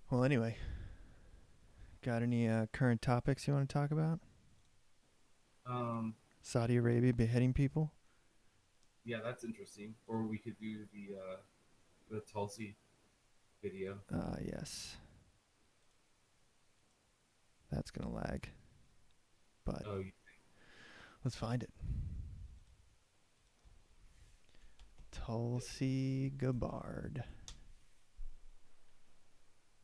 Well, anyway, got any current topics you want to talk about? Um, Saudi Arabia beheading people? yeah, that's interesting. Or we could do the Tulsi video. Yes. That's going to lag, but Oh, let's find it. Tulsi Gabbard.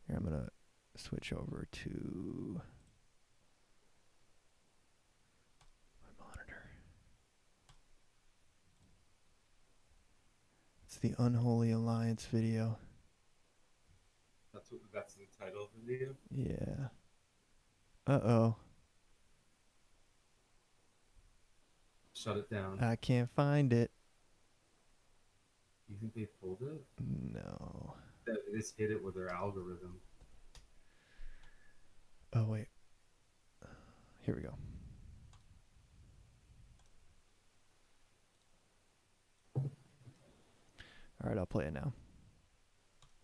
Here, I'm going to switch over to my monitor. It's the Unholy Alliance video. that's the title of the video. Yeah. Uh-oh. Shut it down. I can't find it. You think they pulled it? No. That they just hit it with their algorithm. Oh, wait. Here we go. All right, I'll play it now.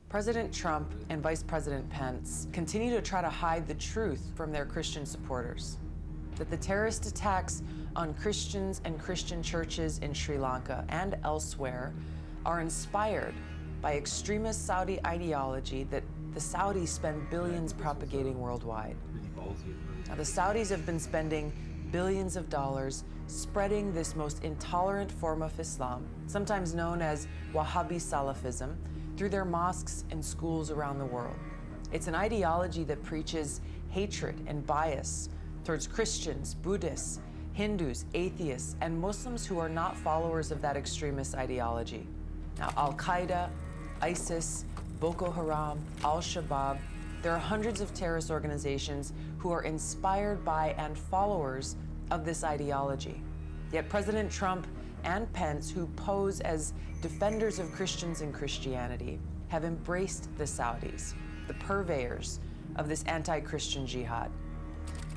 President Trump and Vice President Pence continue to try to hide the truth from their Christian supporters. That the terrorist attacks on Christians and Christian churches in Sri Lanka and elsewhere are inspired by extremist Saudi ideology that the Saudis spend Yeah, I billions think this was propagating worldwide. pretty ballsy of them. Now, the Saudis have been spending billions of dollars spreading this most intolerant form of Islam, sometimes known as Wahhabi Salafism, through their mosques and schools around the world. It's an ideology that preaches hatred and bias towards Christians, Buddhists, Hindus, atheists, and Muslims who are not followers of that extremist ideology. Now, Al Qaeda, ISIS, Boko Haram, Al Shabaab, there are hundreds of terrorist organizations who are inspired by and followers of this ideology. Yet President Trump and Pence, who pose as defenders of Christians and Christianity, have embraced the Saudis, the purveyors of this anti-Christian jihad.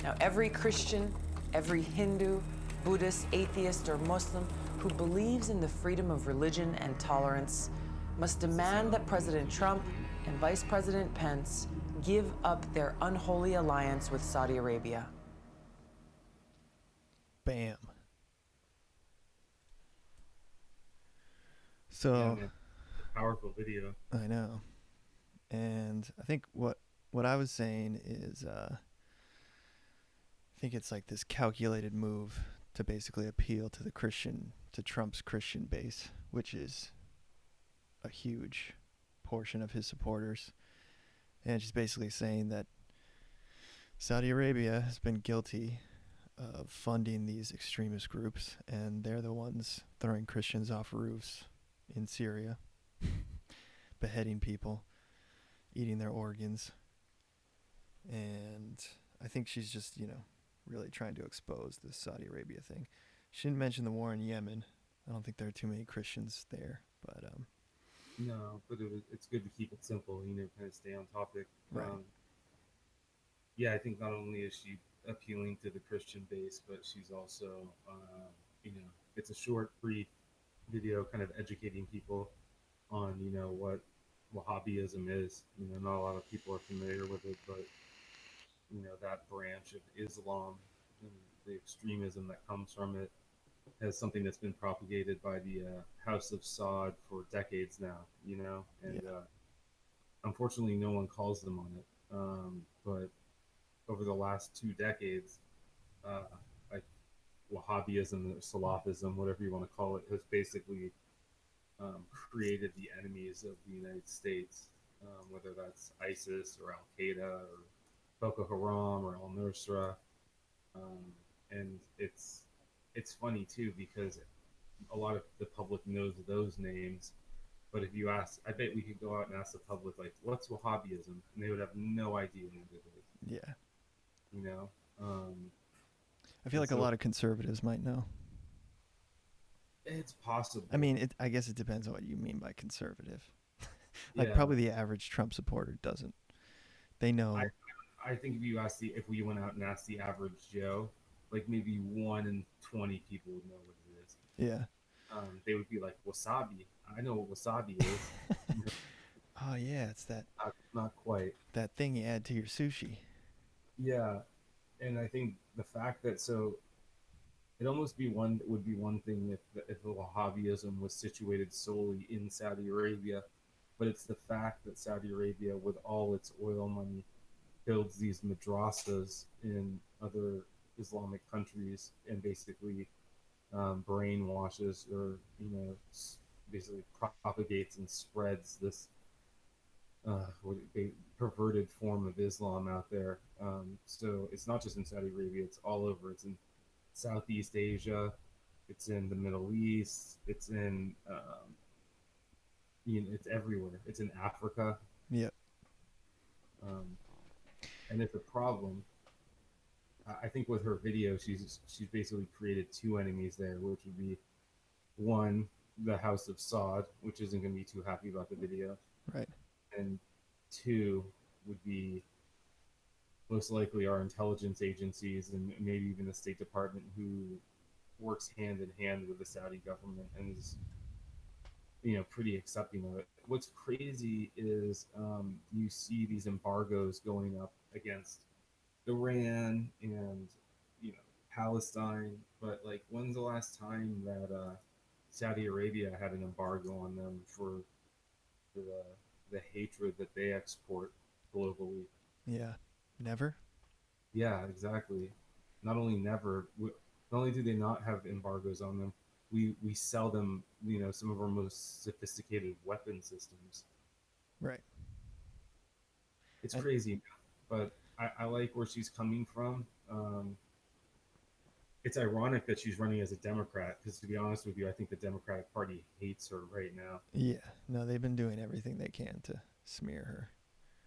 Now, every Christian, every Hindu, Buddhist, atheist, or Muslim who believes in the freedom of religion and tolerance must demand that President Trump and Vice President Pence give up their unholy alliance with Saudi Arabia. Bam. Yeah, So, man, it's a powerful video. I know. And I think what I was saying is I think it's like this calculated move to basically appeal to to Trump's Christian base, which is a huge portion of his supporters. And it's just basically saying that Saudi Arabia has been guilty of funding these extremist groups, and they're the ones throwing Christians off roofs in Syria, beheading people, eating their organs. And I think she's just, really trying to expose this Saudi Arabia thing. She didn't mention the war in Yemen. I don't think there are too many Christians there, but No, but it's good to keep it simple. Kind of stay on topic. right. Yeah, I think not only is she appealing to the Christian base, but she's also, it's a short, brief video, kind of educating people on what Wahhabism is. Not a lot of people are familiar with it, but that branch of Islam and the extremism that comes from it as something that's been propagated by the House of Saud for decades now. And Yeah. unfortunately, no one calls them on it. But over the last 2 decades, uh, like Wahhabism or Salafism, whatever you want to call it, has basically created the enemies of the United States, whether that's ISIS or Al Qaeda or Boko Haram or Al Nusra. Um, and it's funny too because a lot of the public knows those names. But if you ask, I bet we could go out and ask the public, like, what's Wahhabism? And they would have no idea what it is, Yeah. you know? Um, I feel and like a so lot of conservatives might know. it's I possible. mean, I guess it depends on what you mean by conservative. Like Yeah. probably the average Trump supporter doesn't. They I, know. I think if we went out and asked the average Joe, like maybe 1 in 20 people would know what it is. Yeah. They would be like, wasabi. I know what wasabi is. Oh yeah, it's that Not quite. that thing you add to your sushi. Yeah, and I think the fact that so it almost be one would be one thing if the Wahhabism was situated solely in Saudi Arabia, but it's the fact that Saudi Arabia, with all its oil money, builds these madrasas in other Islamic countries and basically brainwashes or basically propagates and spreads this perverted form of Islam out there. So it's not just in Saudi Arabia; it's all over. It's in Southeast Asia, it's in the Middle East, it's in it's everywhere. It's in Africa, Yep. um, and it's a problem. I think with her video, she's basically created two enemies there, which would be one, the House of Saud, which isn't going to be too happy about the video, Right. and two would be most likely our intelligence agencies and maybe even the State Department, who works hand in hand with the Saudi government and is pretty accepting of it. What's crazy is you see these embargoes going up against Iran and Palestine, but like when's the last time that Saudi Arabia had an embargo on them for the hatred that they export globally? Yeah. Never. Yeah, exactly. Not only never, not only do they not have embargoes on them, we sell them, some of our most sophisticated weapon systems. Right. It's And crazy, but I like where she's coming from. It's ironic that she's running as a Democrat because, to be honest with you, I think the Democratic Party hates her right now. yeah, no, they've been doing everything they can to smear her.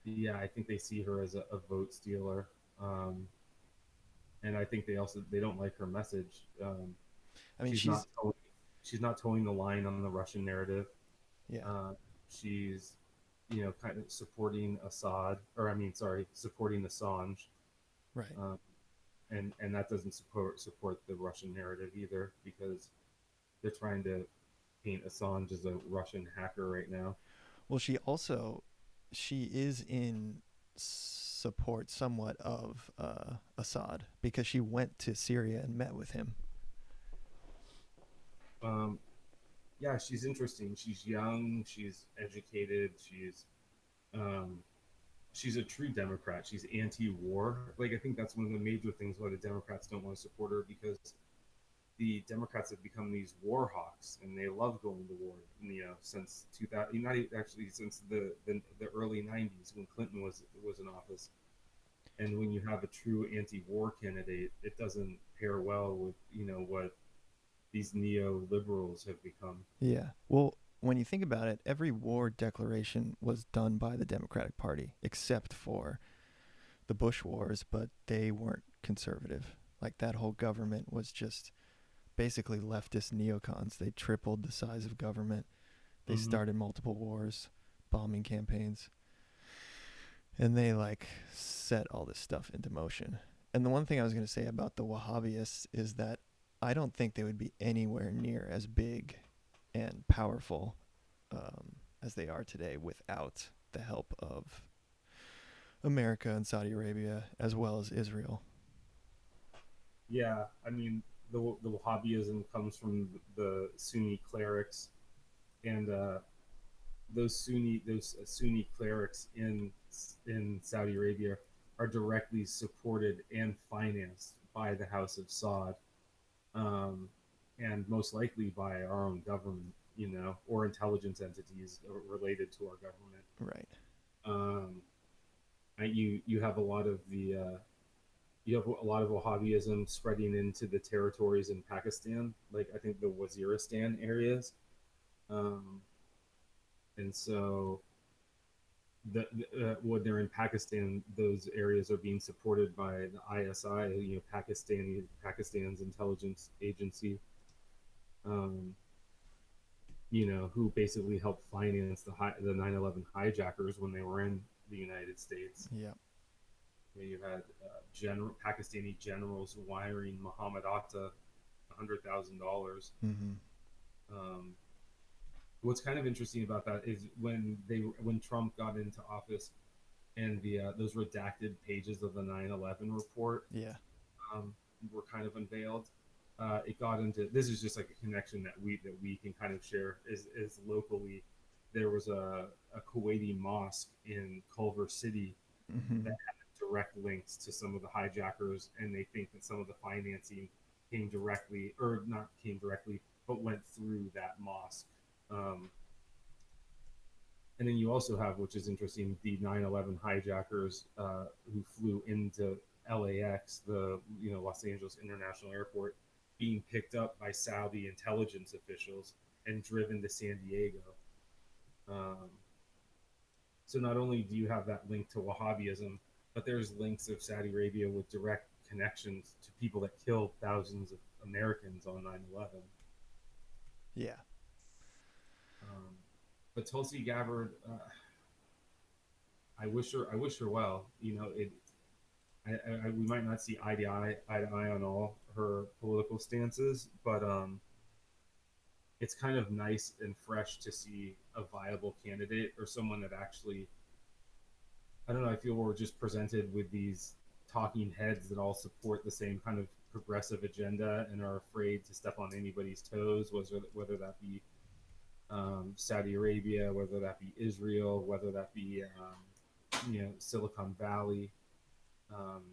Yeah, I think they see her as a vote stealer, um, and I think they don't like her message. I mean, She's not she's not towing the line on the Russian narrative. yeah, Uh, she's kind of supporting Assad, or I mean, sorry, supporting Assange, right. um, and that doesn't support the Russian narrative either because they're trying to paint Assange as a Russian hacker right now. Well, she is in support somewhat of Assad because she went to Syria and met with him. Um, yeah, she's interesting. She's young. She's educated. Um, she's a true Democrat. She's anti-war. Like I think that's one of the major things why the Democrats don't want to support her because the Democrats have become these war hawks and they love going to war. Since 2000, not actually since the early 90s when Clinton was in office. And when you have a true anti-war candidate, it doesn't pair well with what these neoliberals have become. Yeah. Well, when you think about it, every war declaration was done by the Democratic Party except for the Bush wars, but they weren't conservative. Like that whole government was just basically leftist neocons. They tripled the size of government. They Mm-hmm. started multiple wars, bombing campaigns, and they like set all this stuff into motion. And the one thing I was going to say about the Wahhabists is that I don't think they would be anywhere near as big and powerful as they are today without the help of America and Saudi Arabia as well as Israel. Yeah, I mean the Wahhabism comes from the Sunni clerics, and those Sunni clerics in Saudi Arabia are directly supported and financed by the House of Saud, um, and most likely by our own government, or intelligence entities related to our government. Right. Um, you have a lot of you have a lot of Wahhabism spreading into the territories in Pakistan, like I think the Waziristan areas, um, and so when they're in Pakistan, those areas are being supported by the ISI, Pakistan's intelligence agency, um, who basically helped finance the 9/11 hijackers when they were in the United States. Yeah. You had Pakistani generals wiring Muhammad Atta $100,000, Mm-hmm. um, what's kind of interesting about that is when Trump got into office and the those redacted pages of the 9/11 report Yeah. um, were kind of unveiled. It got into this is just like a connection that we can kind of share is locally. There was a Kuwaiti mosque in Culver City Mm-hmm. that had direct links to some of the hijackers, and they think that some of the financing came directly, or not came directly, but went through that mosque. Um, and then you also have, which is interesting, the 9/11 hijackers who flew into LAX, the Los Angeles International Airport, being picked up by Saudi intelligence officials and driven to San Diego. Um, so not only do you have that link to Wahhabism, but there's links of Saudi Arabia with direct connections to people that killed thousands of Americans on 9/11. Yeah. Um, but Tulsi Gabbard, I wish her well. We might not see eye to eye on all her political stances, but it's kind of nice and fresh to see a viable candidate or someone that actually, I don't know, I feel we're just presented with these talking heads that all support the same kind of progressive agenda and are afraid to step on anybody's toes, whether that be Saudi Arabia, whether that be Israel, whether that be Silicon Valley. Um,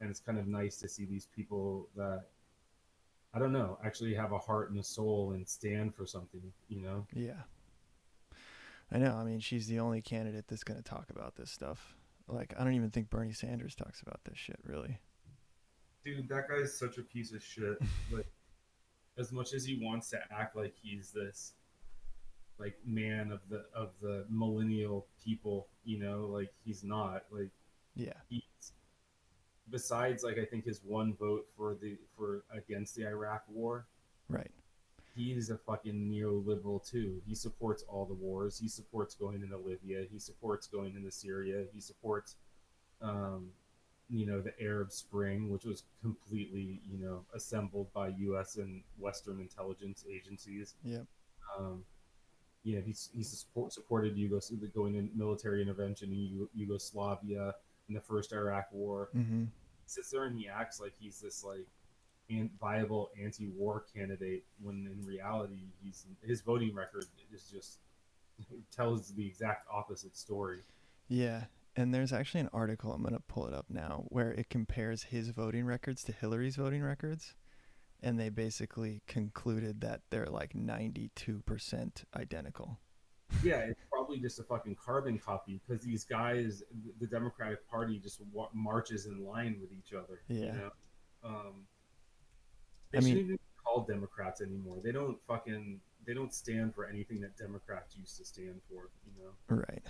and it's kind of nice to see these people that I don't know actually have a heart and a soul and stand for something. Yeah. I know. I mean, she's the only candidate that's going to talk about this stuff. Like, I don't even think Bernie Sanders talks about this shit, really. Dude, that guy's such a piece of shit. Like, as much as he wants to act like he's this like man of the millennial people, like he's not. Like Yeah. he's besides like I think his one vote for against the Iraq war, Right. he's a fucking neoliberal too. He supports all the wars. He supports going into Libya. He supports going into Syria. He supports, um, the Arab Spring, which was completely, assembled by U.S. and Western intelligence agencies. Yep. Um, supported going in military intervention in Yugoslavia in the first Iraq War. Mm-hmm. He sits there and he acts like he's this like viable anti-war candidate when in reality his voting record is just tells the exact opposite story. Yeah. And there's actually an article, I'm going to pull it up now, where it compares his voting records to Hillary's voting records. And they basically concluded that they're like 92% identical. Yeah, it's probably just a fucking carbon copy because these guys, the Democratic Party, just marches in line with each other. Yeah. Um, I they mean, shouldn't even be called Democrats anymore. They don't stand for anything that Democrats used to stand for. right.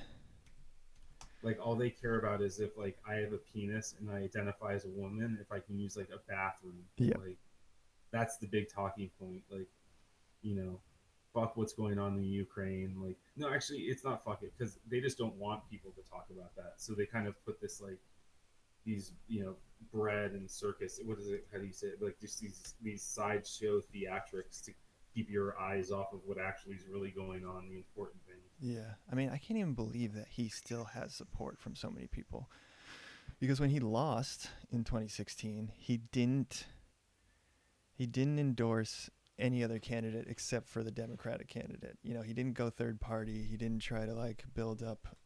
Like all they care about is if like I have a penis and I identify as a woman, if I can use like a bathroom. Yep. Like that's the big talking point. Like, you know, fuck what's going on in Ukraine. Like, no, actually, it's not fuck it because they just don't want people to talk about that. So they kind of put this like these bread and circus. What is it? How do you say it? Like just these sideshow theatrics to keep your eyes off of what actually is really going on, the important things. Yeah. I mean, I can't even believe that he still has support from so many people. Because when he lost in 2016, he didn't endorse any other candidate except for the Democratic candidate. He didn't go third party. He didn't try to like build up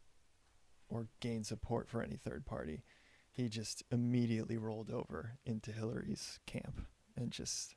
or gain support for any third party. He just immediately rolled over into Hillary's camp and just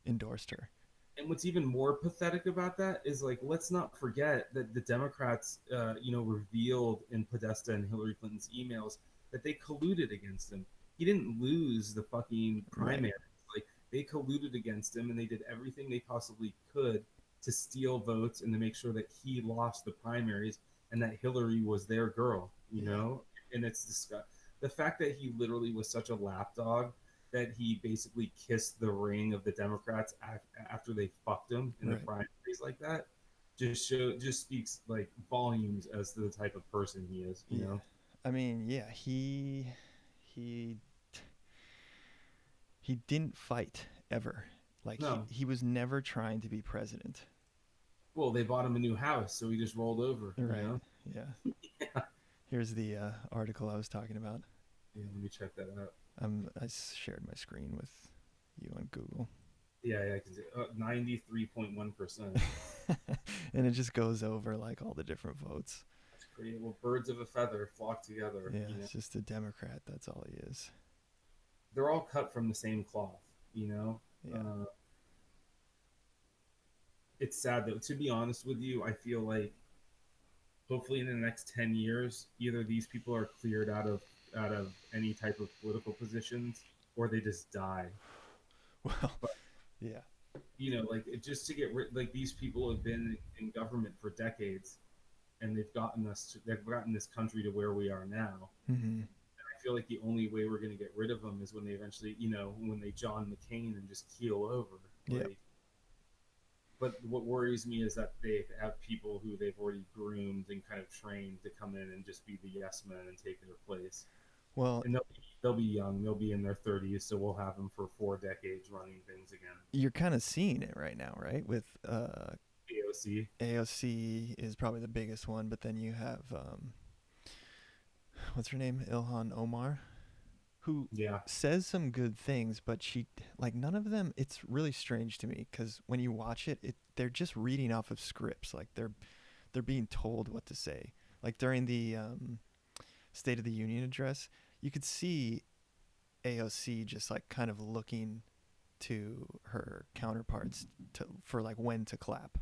endorsed her. And what's even more pathetic about that is like let's not forget that the Democrats, revealed in Podesta and Hillary Clinton's emails that they colluded against him. He didn't lose the fucking Right. primary. Like they colluded against him, and they did everything they possibly could to steal votes and to make sure that he lost the primaries and that Hillary was their girl. Yeah. And it's the fact that he literally was such a lapdog that he basically kissed the ring of the Democrats after they fucked him in the Right. primaries like that just speaks like volumes as to the type of person he is. Yeah. I mean, yeah, he didn't fight ever. Like he No, he was never trying to be president. Well, they bought him a new house, so he just rolled over. You Right. know. Yeah. Yeah. Here's the article I was talking about. Yeah. Let me check that out. I shared my screen with you on Google. Yeah, yeah, I can see 93.1%. And it just goes over like all the different votes. That's great. Well, birds of a feather flock together. Yeah, You know, it's just a Democrat. That's all he is. they're all cut from the same cloth. You know, Yeah. uh, it's sad though. To be honest with you, I feel like hopefully in the next 10 years, either these people are cleared out of any type of political positions, or they just die. Well, But yeah. like just to get rid, like these people have been in government for decades, and they've gotten this country to where we are now. Hmm. I feel like the only way we're going to get rid of them is when they eventually, when they John McCain and just keel over. Yeah. Like, but what worries me is that they have people who they've already groomed and kind of trained to come in and just be the yes men and take their place. Well, And they'll be young, they'll be in their 30s, so we'll have them for 4 decades running things again. you're kind of seeing it right now, right? With AOC. AOC is probably the biggest one, but then you have what's her name, Ilhan Omar, who Yeah, says some good things, but she like none of them. It's really strange to me because when you watch it, they're just reading off of scripts. Like they're being told what to say. Like during the State of the Union address, you could see AOC just like kind of looking to her counterparts for like when to clap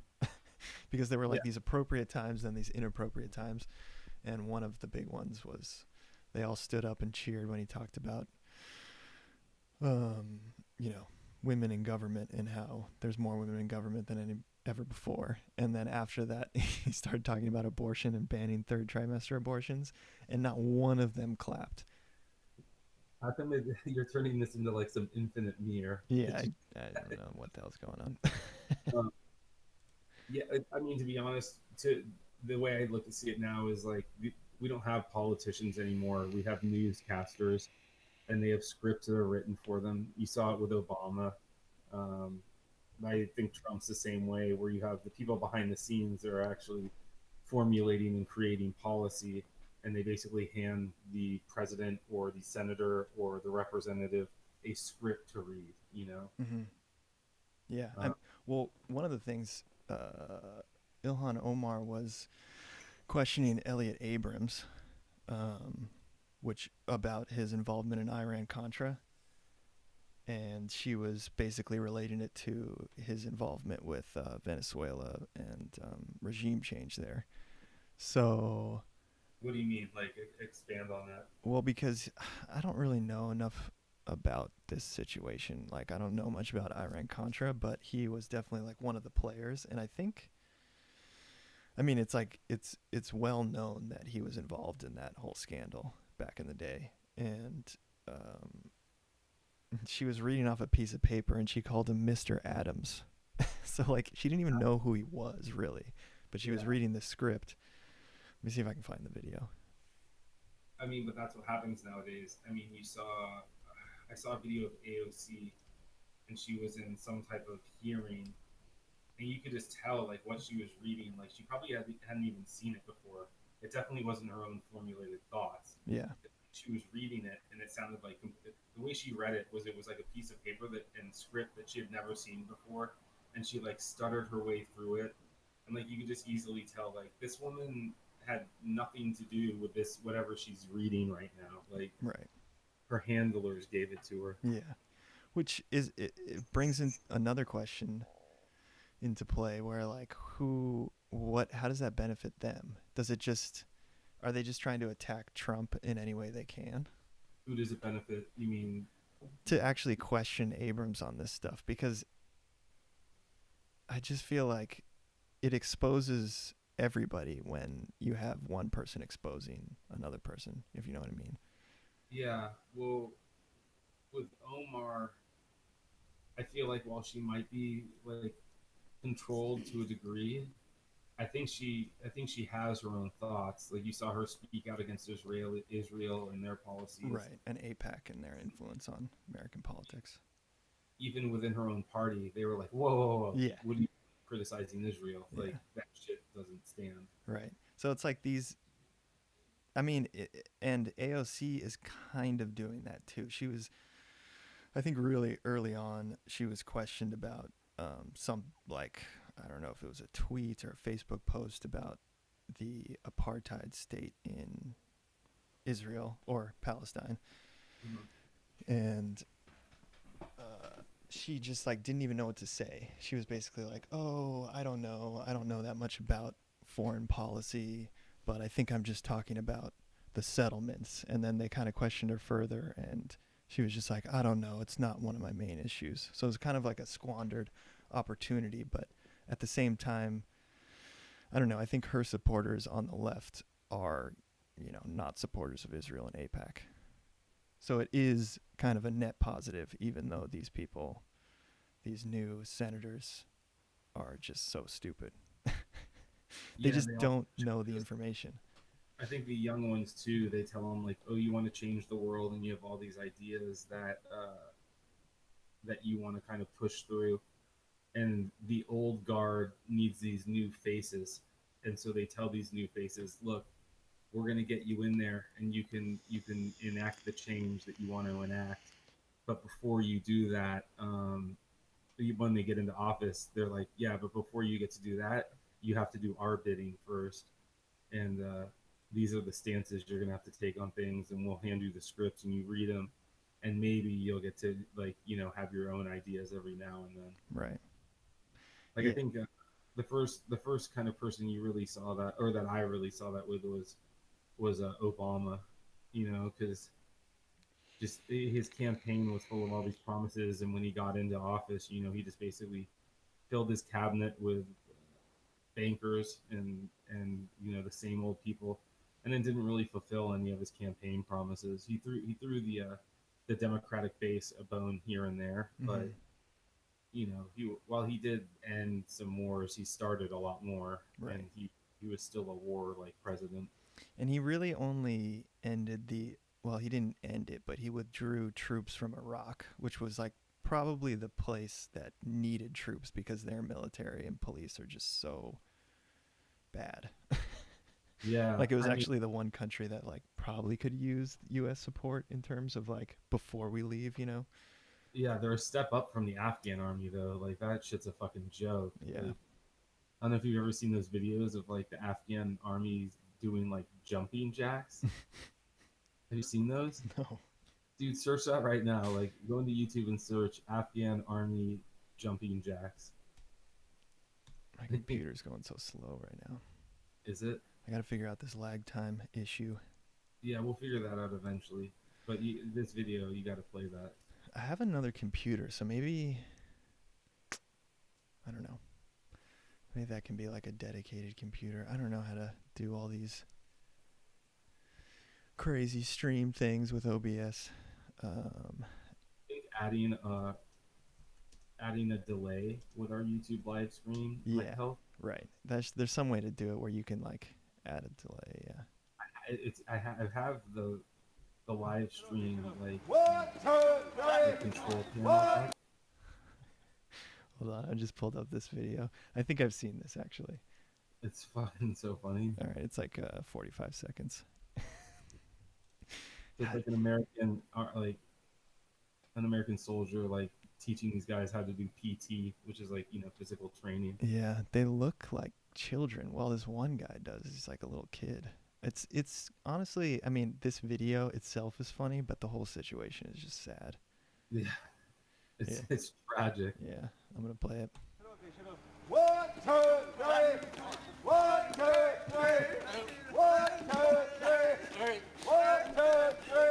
because there were yeah. like these appropriate times and these inappropriate times, and one of the big ones was they all stood up and cheered when he talked about um, you know, women in government and how there's more women in government than any ever before. And then after that, he started talking about abortion and banning third trimester abortions, and not one of them clapped. How come you're turning this into like some infinite mirror? Yeah, I don't know what the hell's going on. Um, yeah, I mean, to be honest, to the way I look to see it now is like we don't have politicians anymore. We have newscasters, and they have scripts that are written for them. You saw it with Obama. Um, I think Trump's the same way, where you have the people behind the scenes that are actually formulating and creating policy, and they basically hand the president or the senator or the representative a script to read. Hmm. Yeah, Uh, well, one of the things Ilhan Omar was questioning Elliot Abrams, um, which about his involvement in Iran Contra, and she was basically relating it to his involvement with Venezuela and regime change there. So, what do you mean? Like expand on that? well, because I don't really know enough about this situation. Like, I don't know much about Iran Contra, but he was definitely like one of the players, and I think, I mean, it's like it's well known that he was involved in that whole scandal back in the day, and um, she was reading off a piece of paper and she called him Mr. Adams. So like she didn't even know who he was really, but she was Yeah. reading the script. Let me see if I can find the video. I mean, but that's what happens nowadays. I mean, I saw a video of AOC, and she was in some type of hearing, and you could just tell like what she was reading. Like she probably hadn't even seen it before. It definitely wasn't her own formulated thoughts. Yeah. She was reading it, and it sounded like the way she read it was like a piece of paper that and script that she had never seen before, and she like stuttered her way through it, and like you could just easily tell like this woman had nothing to do with this whatever she's reading right now. Like Right. her handlers gave it to her. Yeah. Which it brings in another question into play where like how does that benefit them? Does it just are they just trying to attack Trump in any way they can? Who does it benefit? You mean To actually question Abrams on this stuff, because I just feel like it exposes everybody when you have one person exposing another person, if you know what I mean. yeah? Well, with Omar, I feel like while she might be like controlled to a degree, I think she has her own thoughts. Like you saw her speak out against Israel and their policies, Right. And APAC and their influence on American politics. even within her own party. They were like, "Whoa, whoa, whoa! Yeah. What do you?" criticizing Israel. Yeah. Like that shit doesn't stand. Right. So it's like these. I mean, and AOC is kind of doing that too. She was, I think, really early on, she was questioned about some, like, I don't know if it was a tweet or a Facebook post about the apartheid state in Israel or Palestine, Mhm. and she just like didn't even know what to say. She was basically like, "Oh, I don't know that much about foreign policy, but I think I'm just talking about the settlements." And then they kind of questioned her further, and she was just like, "I don't know, it's not one of my main issues." So it was kind of like a squandered opportunity, but at the same time, I don't know, I think her supporters on the left are, not supporters of Israel and AIPAC. So it is kind of a net positive, even though these people, these new senators, are just so stupid. They Yeah, just they all. don't know the information. I think the young ones too. They tell them like, "Oh, you want to change the world, and you have all these ideas that you want to kind of push through." And the old guard needs these new faces, and so they tell these new faces, "Look, we're going to get you in there, and you can enact the change that you want to enact. But before you do that, when they get into office, they're like, yeah, but before you get to do that, you have to do our bidding first, and these are the stances you're gonna have to take on things, and we'll hand you the scripts and you read them, and maybe you'll get to like have your own ideas every now and then." Right. Like I Yeah. think the first kind of person you really saw that, or that I really saw that with, was Obama, because just his campaign was full of all these promises, and when he got into office, he just basically filled his cabinet with bankers and the same old people, and then didn't really fulfill any of his campaign promises. He threw the Democratic base a bone here and there, Mm-hmm. but he while he did end some wars, he started a lot more, and Right. he was still a war like president. And he really only ended the. Well, he didn't end it, but he withdrew troops from Iraq, which was like probably the place that needed troops because their military and police are just so bad. Yeah, Like it was I mean, actually the one country that like probably could use U.S. support in terms of like before we leave. yeah, they're a step up from the Afghan army though. Like that shit's a fucking joke. Yeah. Like I don't know if you've ever seen those videos of like the Afghan army doing like jumping jacks. Have you seen those? No, Dude, search that right now. Like, go into YouTube and search Afghan army jumping jacks. my computer's going so slow right now. Is it? I got to figure out this lag time issue. Yeah, we'll figure that out eventually. But this video, you got to play that. I have another computer, so maybe I don't know. Maybe that can be like a dedicated computer. I don't know how to do all these crazy stream things with OBS. I think adding a delay with our YouTube live stream might Yeah, help. right. There's some way to do it where you can like add a delay. Yeah. I have the live stream like control panel up. Hold on, I just pulled up this video. I think I've seen this actually. It's fucking so funny. All right, it's like 45 seconds. So it's like an American soldier like teaching these guys how to do PT, which is like physical training. Yeah, they look like children. Well, this one guy does. He's like a little kid. It's honestly, I mean, this video itself is funny, but the whole situation is just sad. Yeah, Yeah, it's tragic. yeah. I'm gonna play it. One, two, three. One, two, three. One, two, three. One, two, three.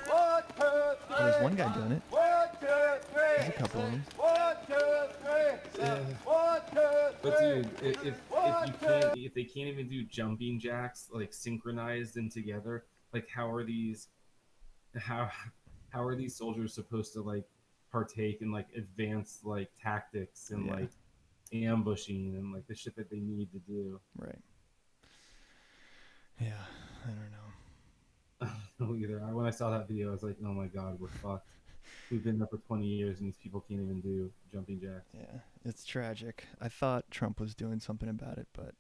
One, two, three. Oh, there's one guy doing it. One, two, There's a three. couple of them. One, two, three. Yeah. One, two, But three. dude, if they can't even do jumping jacks like synchronized and together, like how how are these soldiers supposed to like partake in like advanced like tactics and Yeah, like ambushing and like the shit that they need to do? right. Yeah, I don't know. I don't know either. When I saw that video, I was like, oh my god, we're fucked. We've been there for 20 years, and these people can't even do jumping jacks. Yeah, it's tragic. I thought Trump was doing something about it, but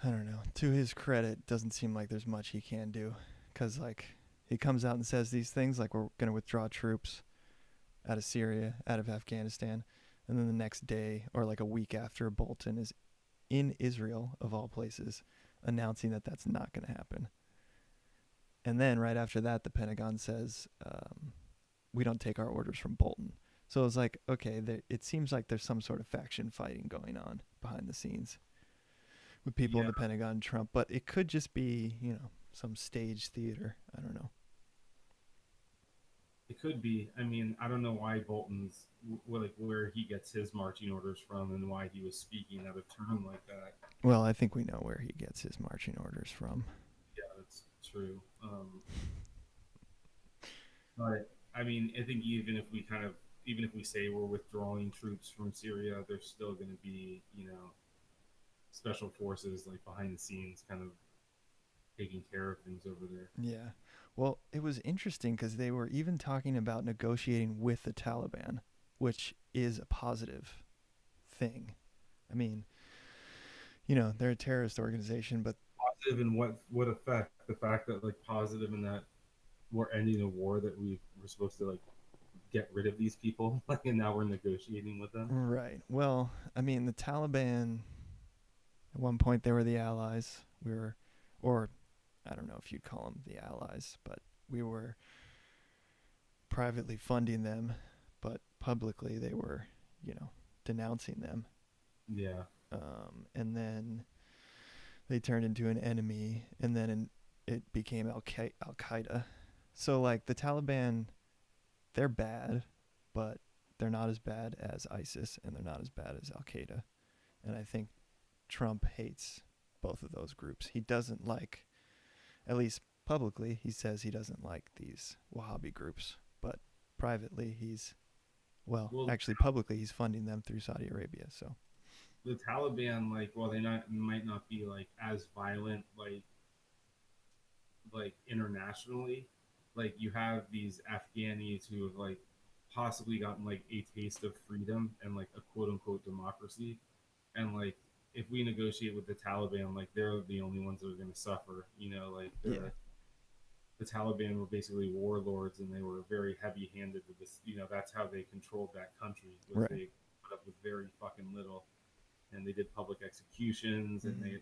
I don't know. To his credit, doesn't seem like there's much he can do. Because, like, he comes out and says these things like we're going to withdraw troops out of Syria, out of Afghanistan. And then the next day, or like a week after, Bolton is in Israel, of all places, announcing that that's not going to happen. And then right after that, the Pentagon says, we don't take our orders from Bolton. So it's like, okay, it seems like there's some sort of faction fighting going on behind the scenes with people in Yeah, the Pentagon and Trump, but it could just be, some stage theater. I don't know. it could be. I mean, I don't know why Bolton's like where he gets his marching orders from, and why he was speaking out of turn like that. Well, I think we know where he gets his marching orders from. Yeah, that's true. But I mean, I think even if we say we're withdrawing troops from Syria, there's still going to be special forces like behind the scenes, kind of taking care of things over there. Yeah. Well, it was interesting because they were even talking about negotiating with the Taliban, which is a positive thing. I mean, they're a terrorist organization, but Positive in what effect? The fact that like positive in that we're ending a war that we were supposed to like get rid of these people, like, and now we're negotiating with them. right. Well, I mean, the Taliban at one point they were the allies. Or I don't know if you'd call them the allies, but we were privately funding them, but publicly they were, denouncing them. Yeah, And then they turned into an enemy, and then it became Al Qaeda. So, like, the Taliban, they're bad, but they're not as bad as ISIS, and they're not as bad as Al Qaeda. And I think Trump hates both of those groups. He doesn't like, at least publicly, he says he doesn't like these Wahhabi groups, but privately, well, actually, publicly, he's funding them through Saudi Arabia. So, the Taliban, like, while they not might not be like as violent, like internationally, like you have these Afghanis who have like possibly gotten like a taste of freedom and like a quote unquote democracy, and like if we negotiate with the Taliban, like they're the only ones that are going to suffer. Like yeah, the Taliban were basically warlords, and they were very heavy-handed with this. That's how they controlled that country. Was right. they put up with very fucking little, and they did public executions, and Mm-hmm. they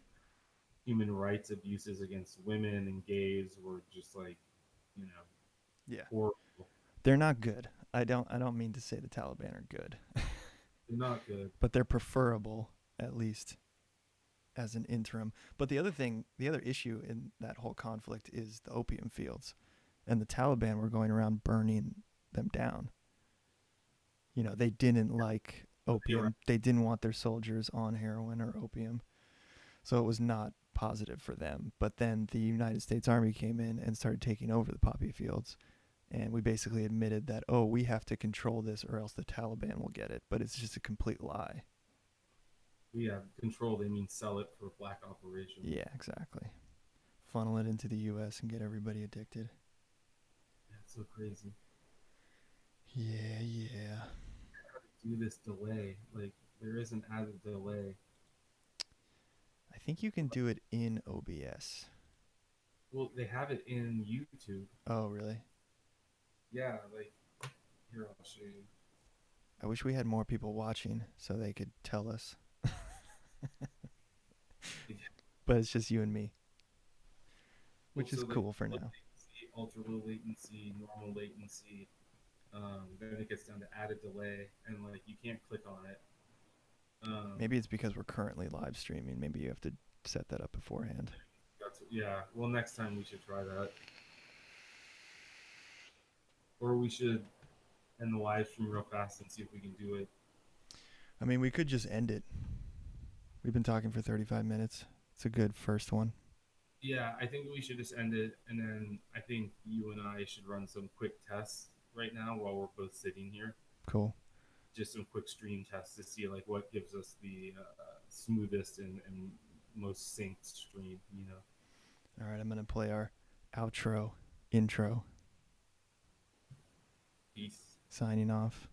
human rights abuses against women and gays were just like, you know, Yeah. horrible. They're not good. I don't mean to say the Taliban are good, They're not good. but they're preferable at least as an interim. But the other issue in that whole conflict is the opium fields, and the Taliban were going around burning them down. They didn't like opium. They didn't want their soldiers on heroin or opium. So it was not positive for them. But then the United States Army came in and started taking over the poppy fields. And we basically admitted that, oh, we have to control this or else the Taliban will get it. But it's just a complete lie. Yeah, control. They mean sell it for black operations. Yeah, exactly. Funnel it into the U.S. and get everybody addicted. Yeah, it's so crazy. Yeah, yeah. Do this delay. Like there is an added delay. I think you can do it in OBS. Well, they have it in YouTube. Oh, really? Yeah, like here I'll show you. I wish we had more people watching so they could tell us. But it's just you and me, which is Also, like, cool for low now. latency, ultra low latency, normal latency. Then it gets down to added delay, and like you can't click on it. Maybe it's because we're currently live streaming. Maybe you have to set that up beforehand. Yeah. Well, next time we should try that, or we should end the live stream real fast and see if we can do it. I mean, we could just end it. We've been talking for 35 minutes. It's a good first one. Yeah, I think we should just end it, and then I think you and I should run some quick tests right now while we're both sitting here. Cool. Just some quick stream tests to see like what gives us the smoothest and most synced stream. All right, I'm going to play our outro, intro. Peace. signing off.